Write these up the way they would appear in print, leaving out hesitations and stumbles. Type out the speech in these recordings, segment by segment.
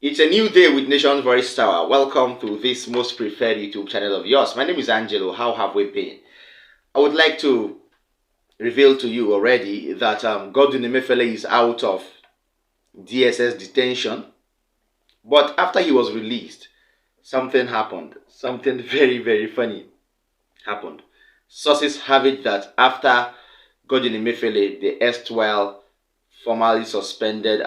It's a new day with Nation's Voice Tower. Welcome to this most preferred YouTube channel of yours. My name is Angelo. How have we been? I would like to reveal to you already that Godwin Emiefele is out of DSS detention. But after he was released, something happened. Something very, very funny happened. Sources have it that after Godwin Emiefele, the erstwhile formerly suspended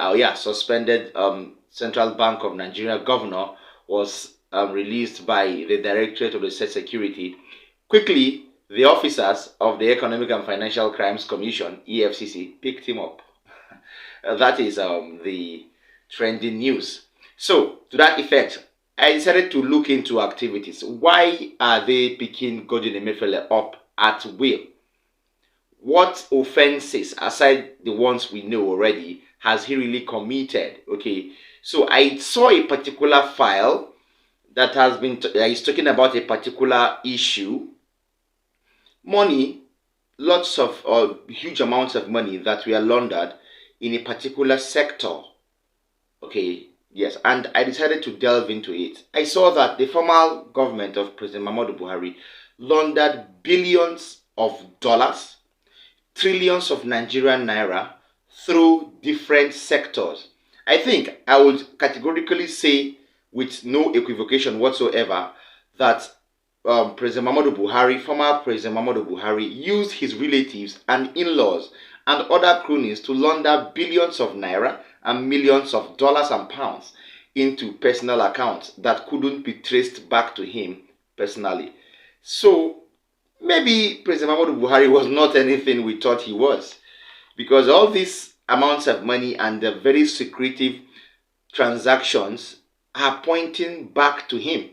Central Bank of Nigeria governor, was released by the Directorate of the State Security. Quickly, the officers of the Economic and Financial Crimes Commission, EFCC, picked him up. That is the trending news. So, to that effect, I decided to look into activities. Why are they picking Godwin Emiefele up at will? What offenses, aside the ones we know already, has he really committed? Okay, so I saw a particular file that has been is talking about a particular issue. Money, lots of huge amounts of money that were laundered in a particular sector. Okay, yes, and I decided to delve into it. I saw that the former government of President Muhammadu Buhari laundered billions of dollars, trillions of Nigerian naira through different sectors. I think I would categorically say, with no equivocation whatsoever, that President Muhammadu Buhari, former President Muhammadu Buhari, used his relatives and in-laws and other cronies to launder billions of naira and millions of dollars and pounds into personal accounts that couldn't be traced back to him personally. So maybe President Muhammadu Buhari was not anything we thought he was, because all these amounts of money and the very secretive transactions are pointing back to him.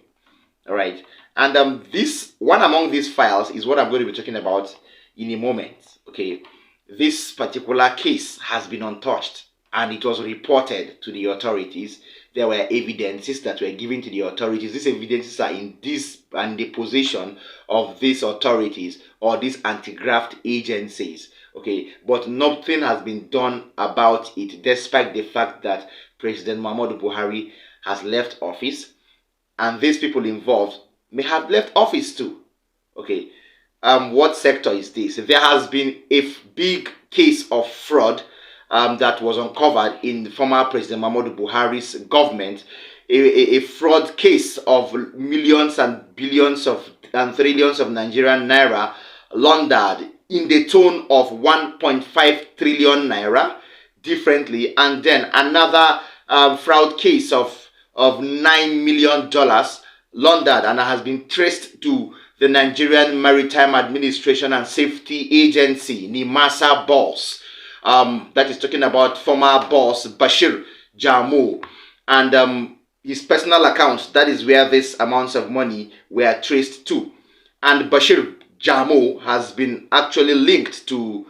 All right, and this one among these files is what I'm going to be talking about in a moment. Okay, this particular case has been untouched, and it was reported to the authorities. There were evidences that were given to the authorities. These evidences are in the possession of these authorities or these anti-graft agencies. Okay, but nothing has been done about it, despite the fact that President Muhammadu Buhari has left office, and these people involved may have left office too. Okay, what sector is this? There has been a big case of fraud that was uncovered in the former President Muhammadu Buhari's government, a fraud case of millions and billions of and trillions of Nigerian naira laundered in the tone of 1.5 trillion naira differently, and then another fraud case of $9 million laundered and has been traced to the Nigerian Maritime Administration and Safety Agency, NIMASA boss. That is talking about former boss Bashir Jamo, and his personal accounts. That is where these amounts of money were traced to. And Bashir Jamo has been actually linked to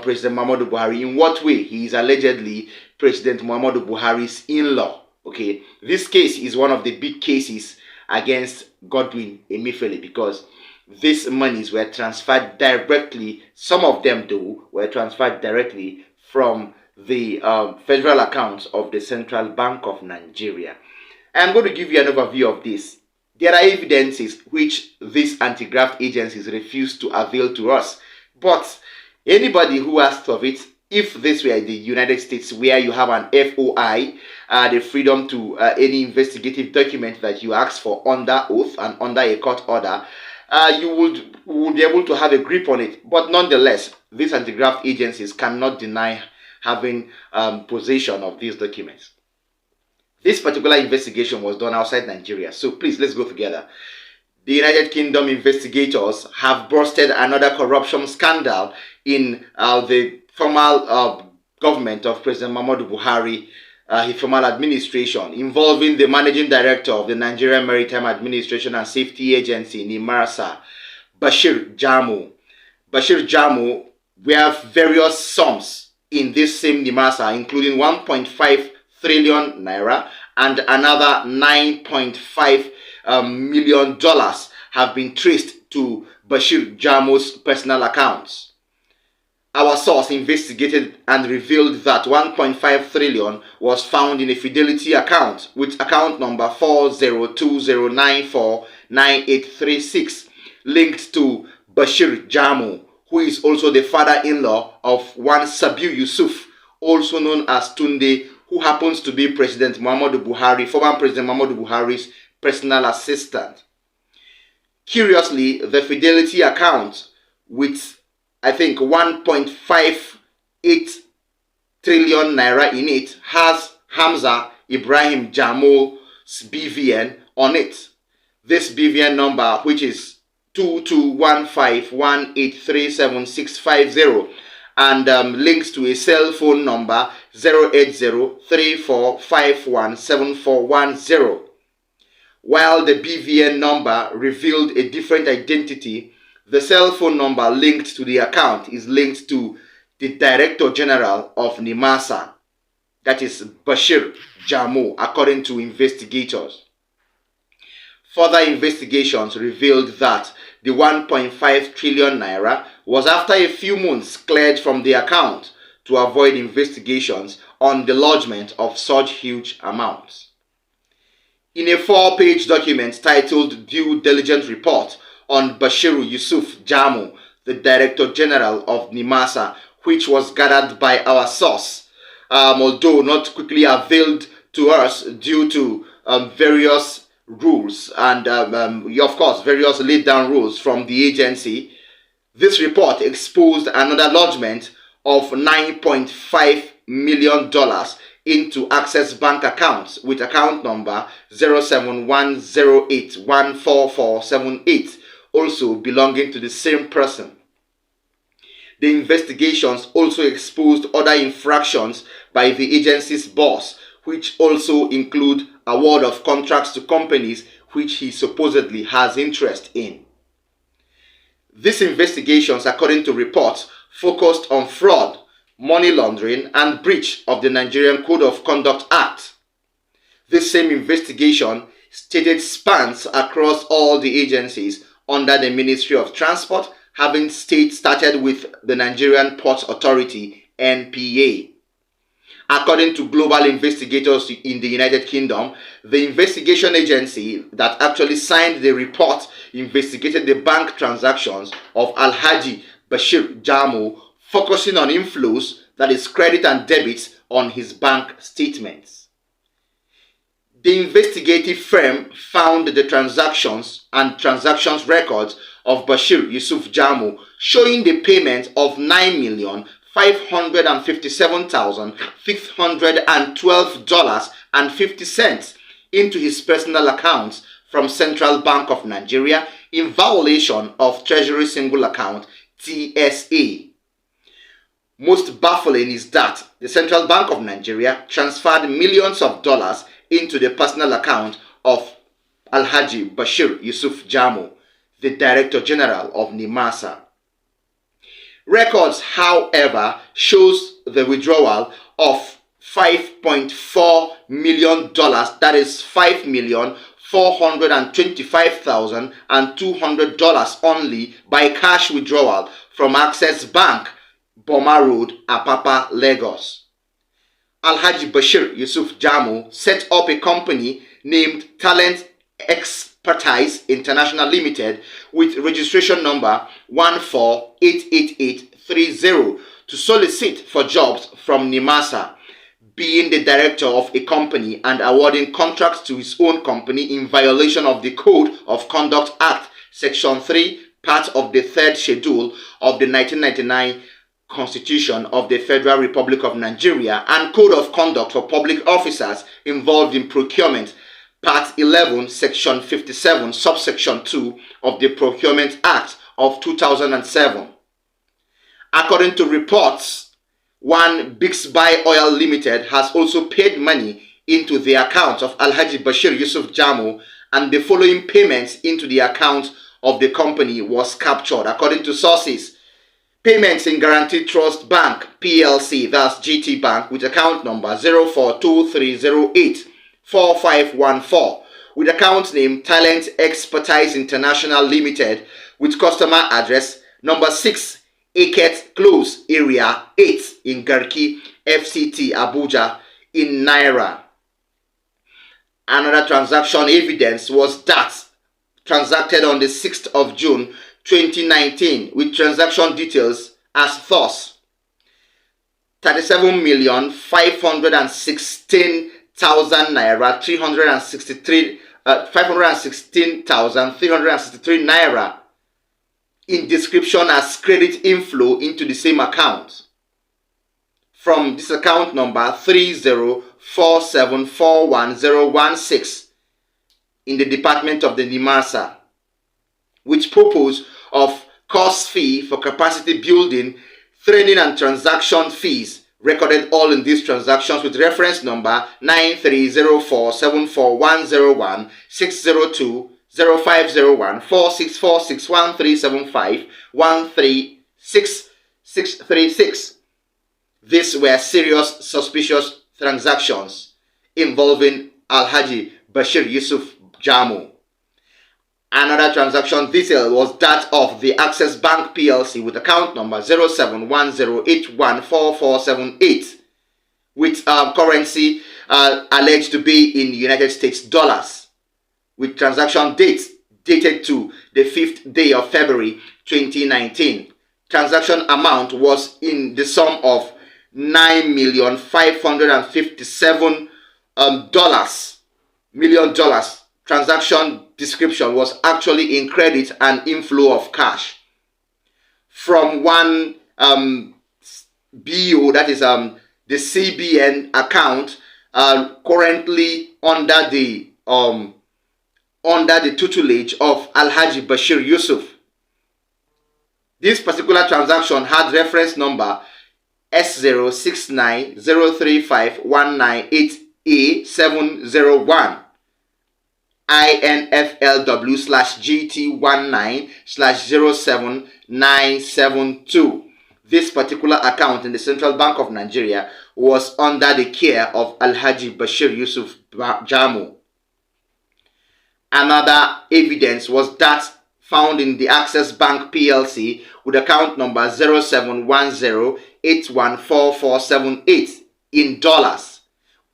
President Muhammadu Buhari. In what way? He is allegedly President Muhammadu Buhari's in-law. Okay, this case is one of the big cases against Godwin Emiefele, because these monies were transferred directly, some of them though, were transferred directly from the federal accounts of the Central Bank of Nigeria. I'm going to give you an overview of this. There are evidences which these anti-graft agencies refuse to avail to us. But anybody who asks of it, if this were the United States, where you have an FOI, the freedom to any investigative document that you ask for under oath and under a court order, you would be able to have a grip on it. But nonetheless, these anti-graft agencies cannot deny having possession of these documents. This particular investigation was done outside Nigeria. So please, let's go together. The United Kingdom investigators have busted another corruption scandal in the former government of President Muhammadu Buhari, his former administration, involving the managing director of the Nigerian Maritime Administration and Safety Agency, NIMASA, Bashir Jamo. Bashir Jamo, we have various sums in this same NIMASA, including 1.5 trillion naira and another $9.5 million have been traced to Bashir Jamo's personal accounts. Our source investigated and revealed that 1.5 trillion was found in a Fidelity account with account number 4020949836 linked to Bashir Jamu, who is also the father-in-law of one Sabiu Yusuf, also known as Tunde, who happens to be former President Muhammadu Buhari's personal assistant. Curiously, the Fidelity account with I think 1.58 trillion naira in it has Hamza Ibrahim Jamo's BVN on it. This BVN number, which is 2215183760, and links to a cell phone number 08034517410. While the BVN number revealed a different identity, the cell phone number linked to the account is linked to the Director General of NIMASA, that is Bashir Jamu, according to investigators. Further investigations revealed that the 1.5 trillion naira was after a few months cleared from the account to avoid investigations on the lodgement of such huge amounts. In a 4-page document titled Due Diligence Report on Bashiru Yusuf Jamu, the Director General of NIMASA, which was gathered by our source, although not quickly availed to us due to various rules and, of course, various laid-down rules from the agency. This report exposed another lodgement of $9.5 million into Access Bank accounts with account number 07108144478, also belonging to the same person. The investigations also exposed other infractions by the agency's boss, which also include award of contracts to companies which he supposedly has interest in. These investigations, according to reports, focused on fraud, money laundering, and breach of the Nigerian Code of Conduct Act. This same investigation stated spans across all the agencies under the Ministry of Transport, having started with the Nigerian Ports Authority, NPA. According to global investigators in the United Kingdom, the investigation agency that actually signed the report investigated the bank transactions of Alhaji Bashir Jamu, focusing on inflows, that is credit and debits, on his bank statements. The investigative firm found the transactions and transactions records of Bashir Yusuf Jamu showing the payment of $9,557,612.50 into his personal accounts from Central Bank of Nigeria in violation of Treasury Single Account TSA. Most baffling is that the Central Bank of Nigeria transferred millions of dollars into the personal account of Alhaji Bashir Yusuf Jamu, the Director General of NIMASA. Records, however, shows the withdrawal of $5.4 million, that is $5,425,200 only, by cash withdrawal from Access Bank, Boma Road, Apapa, Lagos. Alhaji Bashir Yusuf Jamu set up a company named Talent Expertise International Limited with registration number 1488830 to solicit for jobs from NIMASA, being the director of a company and awarding contracts to his own company in violation of the Code of Conduct Act, Section 3, part of the 3rd Schedule of the 1999 Constitution of the Federal Republic of Nigeria, and Code of Conduct for Public Officers involved in procurement, Part 11, Section 57, Subsection 2 of the Procurement Act of 2007. According to reports, one Bixby Oil Limited has also paid money into the account of Alhaji Bashir Yusuf Jamu, and the following payments into the account of the company was captured. According to sources, payments in Guaranteed Trust Bank PLC, that's GT Bank, with account number 0423084514, with account name Talent Expertise International Limited, with customer address number 6 Eket Close Area 8 in Garki, FCT, Abuja, in Naira. Another transaction evidence was that transacted on the 6th of June 2019 with transaction details as thus: 37,516,000 naira, 516,363 naira in description as credit inflow into the same account from this account number 3047411016 in the department of the NIMASA, which purpose of course fee for capacity building, training and transaction fees recorded all in these transactions with reference number 930474170166020506466136. These were serious suspicious transactions involving Alhaji Bashir Yusuf Jamu. Another transaction detail was that of the Access Bank PLC with account number 0710814478 with currency alleged to be in United States dollars, with transaction date dated to the 5th day of February 2019. Transaction amount was in the sum of $9,557,000,000. Transaction description was actually in credit and inflow of cash from one BO, that is the CBN account, currently under the tutelage of Alhaji Bashir Yusuf. This particular transaction had reference number S069035198A701 INFLW/GT19/07972. This particular account in the Central Bank of Nigeria was under the care of Alhaji Bashir Yusuf Jamu. Another evidence was that found in the Access Bank PLC with account number 0710814478 in dollars.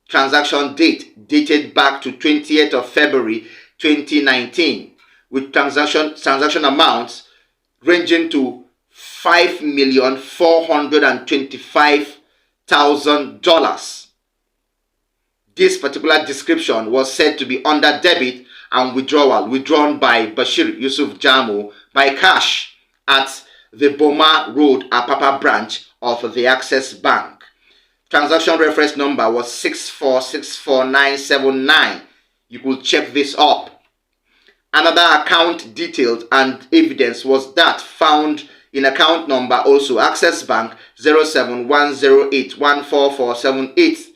Transaction date dated back to 20th of February 2019 with transaction amounts ranging to $5,425,000. This particular description was said to be under debit and withdrawn by Bashir Yusuf Jamu by cash at the Boma Road Apapa branch of the Access Bank. Transaction reference number was 6464979. You could check this up. Another account details and evidence was that found in account number also Access Bank 0710814478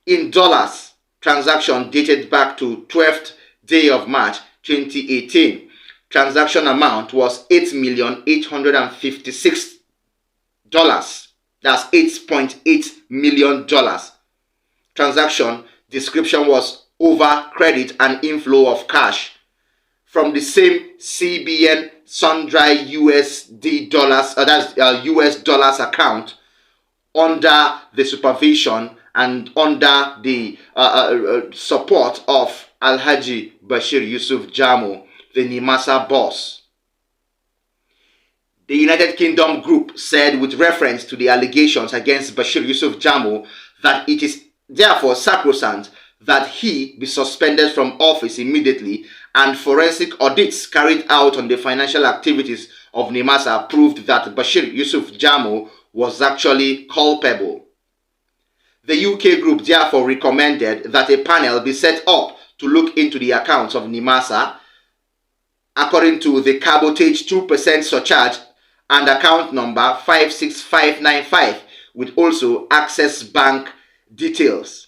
in dollars. Transaction dated back to 12th day of March 2018. Transaction amount was $8,856,000. That's $8.8 million. Transaction description was over credit and inflow of cash from the same CBN sundry USD dollars, that's US dollars account, under the supervision and under the support of Alhaji Bashir Yusuf Jamu, the NIMASA boss. The United Kingdom group said with reference to the allegations against Bashir Yusuf Jamu that it is therefore sacrosanct that he be suspended from office immediately, and forensic audits carried out on the financial activities of NIMASA proved that Bashir Yusuf Jamu was actually culpable. The UK group therefore recommended that a panel be set up to look into the accounts of NIMASA according to the cabotage 2% surcharge and account number 56595 with also Access Bank details.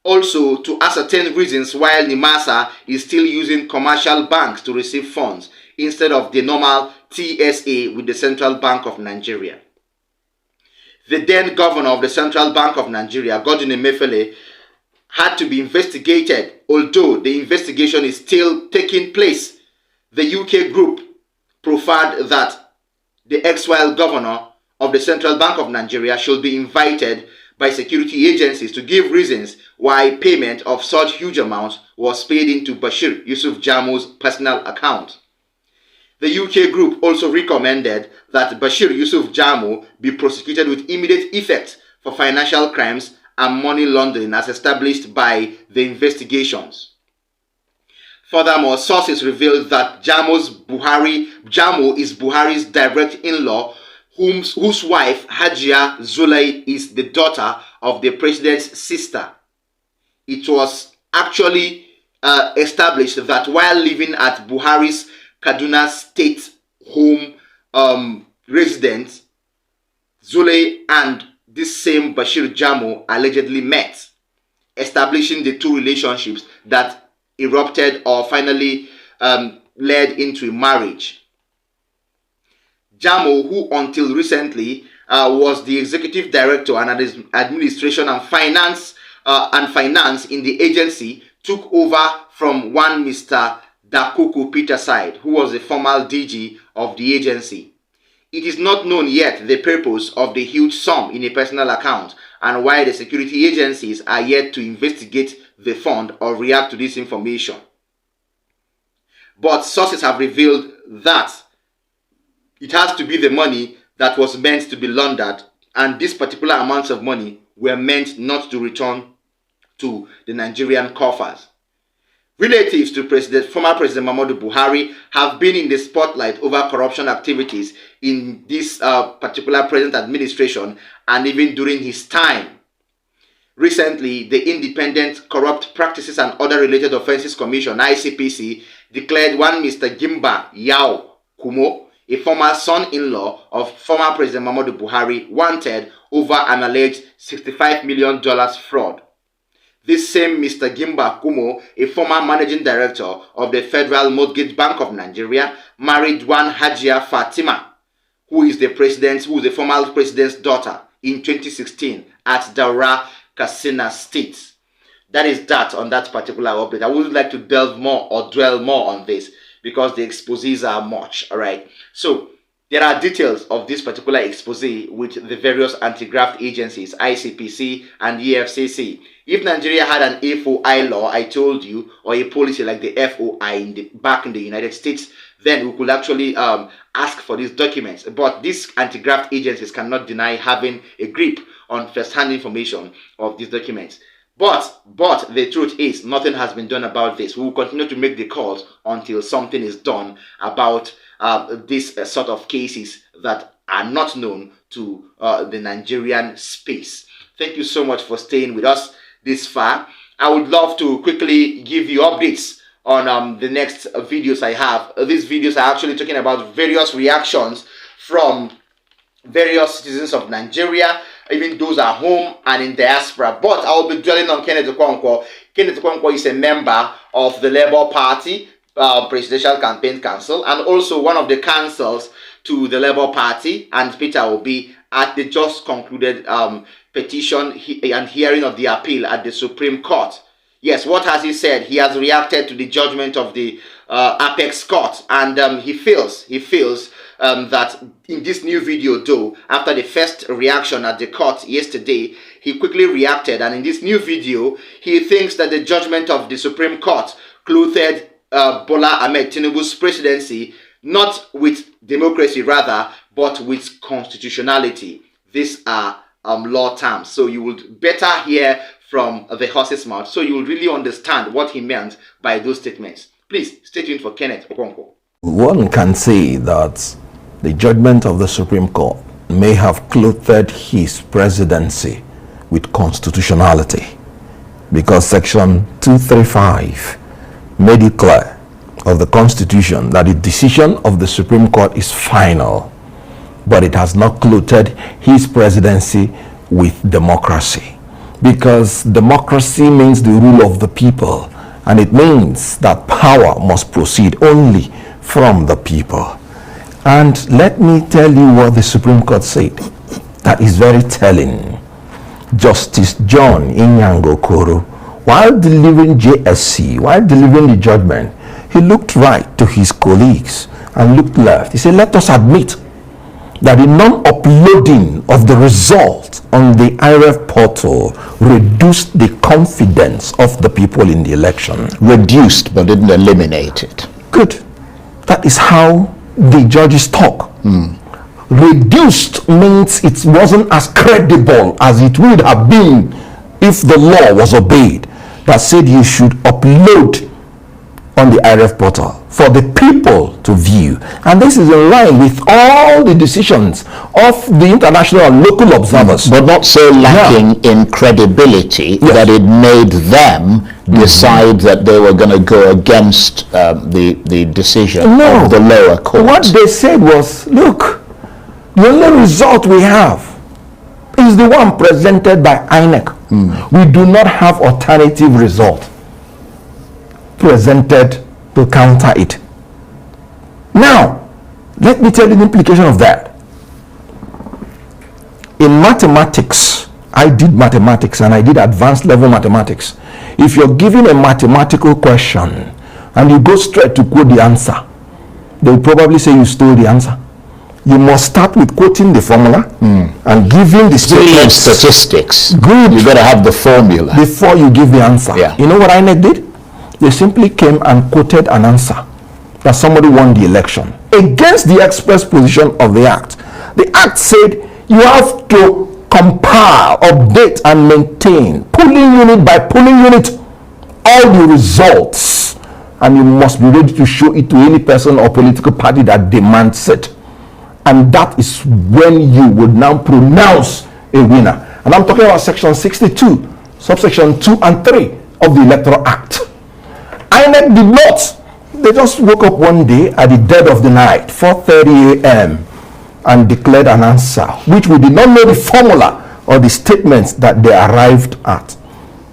Also to ascertain reasons why NIMASA is still using commercial banks to receive funds instead of the normal TSA with the Central Bank of Nigeria. The then governor of the Central Bank of Nigeria, Emiefele, had to be investigated, although the investigation is still taking place. The UK group proffered that the ex-while governor of the Central Bank of Nigeria should be invited by security agencies to give reasons why payment of such huge amounts was paid into Bashir Yusuf Jamo's personal account. The UK group also recommended that Bashir Yusuf Jamo be prosecuted with immediate effect for financial crimes and money laundering as established by the investigations. Furthermore, sources revealed that Jamo is Buhari's direct in-law, whose wife Hajia Zulai is the daughter of the president's sister. It was actually established that while living at Buhari's Kaduna State home residence, Zulai and this same Bashir Jamo allegedly met, establishing the two relationships that erupted or finally led into marriage. Jamo, who until recently was the executive director and administration and finance in the agency, took over from one Mr. Dakuku Peterside, who was the former DG of the agency. It is not known yet the purpose of the huge sum in a personal account and why the security agencies are yet to investigate the fund or react to this information. But sources have revealed that it has to be the money that was meant to be laundered, and these particular amounts of money were meant not to return to the Nigerian coffers. Relatives to former President Muhammadu Buhari have been in the spotlight over corruption activities in this particular present administration and even during his time. Recently, the Independent Corrupt Practices and Other Related Offences Commission, ICPC, declared one Mr. Gimba Yao Kumo, a former son-in-law of former President Muhammadu Buhari, wanted over an alleged $65 million fraud. This same Mr. Gimba Kumo, a former managing director of the Federal Mortgage Bank of Nigeria, married one Hajia Fatima, who is the former president's daughter, in 2016 at Daura, Katsina State. That is that on that particular update. I would like to delve more or dwell more on this because the exposés are much. All right. So there are details of this particular expose with the various anti-graft agencies, ICPC and EFCC. If Nigeria had an FOI law, I told you, or a policy like the FOI back in the United States, then we could actually ask for these documents. But these anti-graft agencies cannot deny having a grip on first-hand information of these documents. But the truth is, nothing has been done about this. We will continue to make the calls until something is done about these sort of cases that are not known to the Nigerian space. Thank you so much for staying with us this far. I would love to quickly give you updates on the next videos I have. These videos are actually talking about various reactions from various citizens of Nigeria, even those at home and in diaspora. But I will be dwelling on Kenneth Okonkwo. Kenneth Okonkwo is a member of the Labour Party Presidential Campaign Council and also one of the councils to the Labour Party and Peter Obi at the just concluded petition and hearing of the appeal at the Supreme Court. Yes, what has he said? He has reacted to the judgment of the Apex Court, and he feels that in this new video, though, after the first reaction at the court yesterday, he quickly reacted, and in this new video, he thinks that the judgment of the Supreme Court clothed Bola Ahmed Tinubu's presidency not with democracy rather, but with constitutionality. These are law terms, so you would better hear from the horse's mouth, so you will really understand what he meant by those statements. Please stay tuned for Kenneth Okonkwo. One can say that the judgment of the Supreme Court may have clothed his presidency with constitutionality, because Section 235 made it clear of the Constitution that the decision of the Supreme Court is final, but it has not clothed his presidency with democracy, because democracy means the rule of the people, and it means that power must proceed only from the people. And let me tell you what the Supreme Court said that is very telling. Justice John Inyango Koro, while delivering the judgment, he looked right to his colleagues and looked left. He said, let us admit that the non-uploading of the result on the IREF portal reduced the confidence of the people in the election. Reduced, but didn't eliminate it. Good. That is how the judges talk. Reduced means it wasn't as credible as it would have been if the law was obeyed that said you should upload on the IREF portal for the people to view. And this is in line with all the decisions of the international and local observers. But not so lacking in credibility that it made them decide that they were going to go against the decision of the lower court. What they said was, look, the only result we have is the one presented by INEC. We do not have alternative result presented to counter it. Now, let me tell you the implication of that. In mathematics, I did mathematics and I did advanced level mathematics. If you're given a mathematical question and you go straight to quote the answer, they'll probably say you stole the answer. You must start with quoting the formula and giving the statement. Statistics. Good. You got to have the formula before you give the answer. Yeah. You know what INEC did? They simply came and quoted an answer that somebody won the election against the express position of the act. The act said you have to compile, update, and maintain polling unit by polling unit all the results, and you must be ready to show it to any person or political party that demands it. And that is when you would now pronounce a winner. And I'm talking about section 62, subsection 2 and 3 of the Electoral Act. INEC did not. They just woke up one day at the dead of the night, 4:30 a.m., and declared an answer, which we did not know the formula or the statements that they arrived at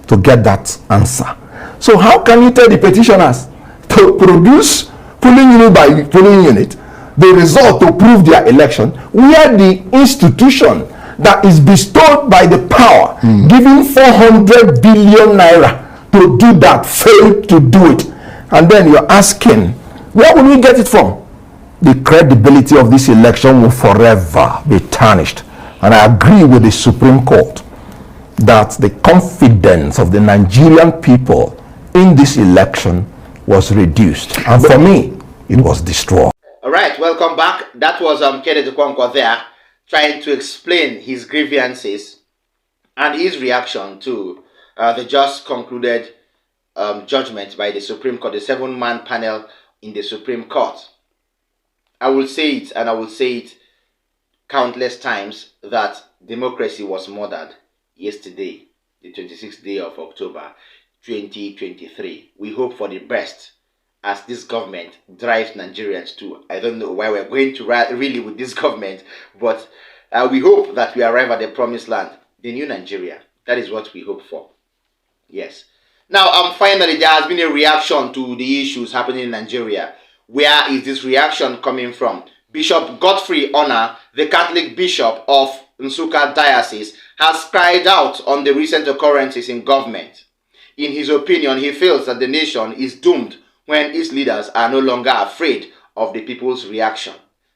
to get that answer. So how can you tell the petitioners to produce polling unit by polling unit the result to prove their election, where the institution that is bestowed by the power, giving 400 billion naira to do that, failed to do it? And then you're asking, where will we get it from? The credibility of this election will forever be tarnished. And I agree with the Supreme Court that the confidence of the Nigerian people in this election was reduced. And for me, it was destroyed. All right, welcome back. That was Kenneth Okonkwo there, trying to explain his grievances and his reaction to the just concluded judgment by the Supreme Court, the 7-man panel in the Supreme Court. I will say it, and I will say it countless times, that democracy was murdered yesterday, the 26th day of October, 2023. We hope for the best as this government drives Nigerians to, I don't know why we're going to really with this government, but we hope that we arrive at the promised land, the new Nigeria. That is what we hope for. Yes. Now, finally, there has been a reaction to the issues happening in Nigeria. Where is this reaction coming from? Bishop Godfrey Honor, the Catholic Bishop of Nsukka Diocese, has cried out on the recent occurrences in government. In his opinion, he feels that the nation is doomed when its leaders are no longer afraid of the people's reaction.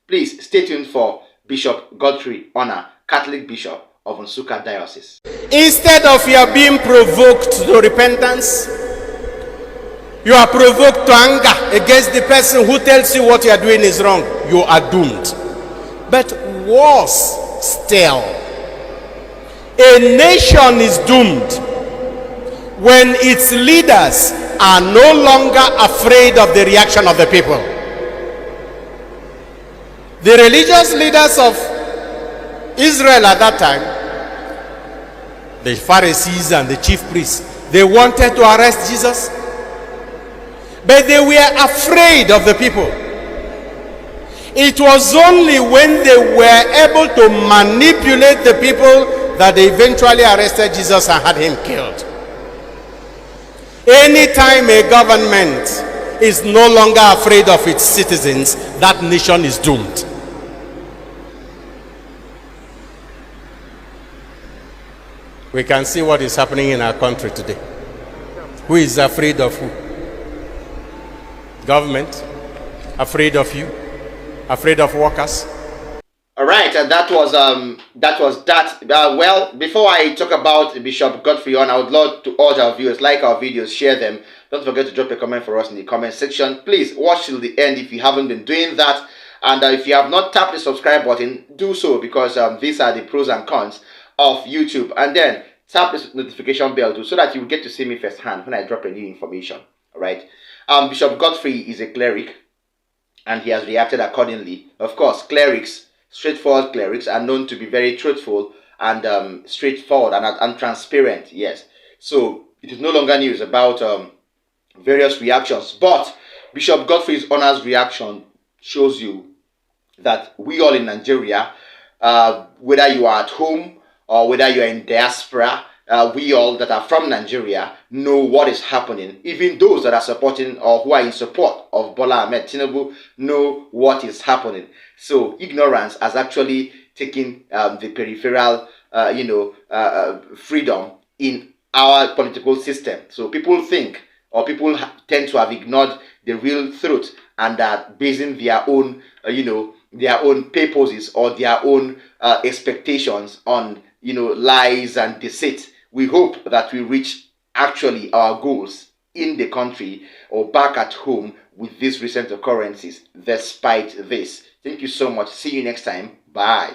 Please stay tuned for Bishop Godfrey Honor, Catholic Bishop of Nsukka Diocese. Instead of your being provoked to repentance, you are provoked to anger against the person who tells you what you are doing is wrong. You are doomed. But worse still, a nation is doomed when its leaders are no longer afraid of the reaction of the people. The religious leaders of Israel at that time, the Pharisees and the chief priests, they wanted to arrest Jesus, but they were afraid of the people. It was only when they were able to manipulate the people that they eventually arrested Jesus and had him killed. Anytime a government is no longer afraid of its citizens, that nation is doomed. We can see what is happening in our country today. Who is afraid of who? Government? Afraid of you? Afraid of workers? All right, and that was that. Well, before I talk about Bishop Godfrey on, I would love to urge our viewers, like our videos, share them. Don't forget to drop a comment for us in the comment section. Please watch till the end if you haven't been doing that, and if you have not tapped the subscribe button, do so, because these are the pros and cons of YouTube. And then tap the notification bell too, so that you will get to see me firsthand when I drop a new information. All right. Bishop Godfrey is a cleric, and he has reacted accordingly. Of course, clerics, straightforward clerics, are known to be very truthful and straightforward and transparent. Yes. So it is no longer news about various reactions, but Bishop Godfrey's Honor's reaction shows you that we all in Nigeria, whether you are at home or whether you are in diaspora, we all that are from Nigeria know what is happening. Even those that are supporting or who are in support of Bola Ahmed Tinubu know what is happening. So ignorance has actually taken the peripheral, freedom in our political system. So people think, or people tend to have ignored the real truth, and are basing their own, their own purposes or their own expectations on, lies and deceit. We hope that we reach actually our goals in the country or back at home with these recent occurrences despite this. Thank you so much. See you next time. Bye.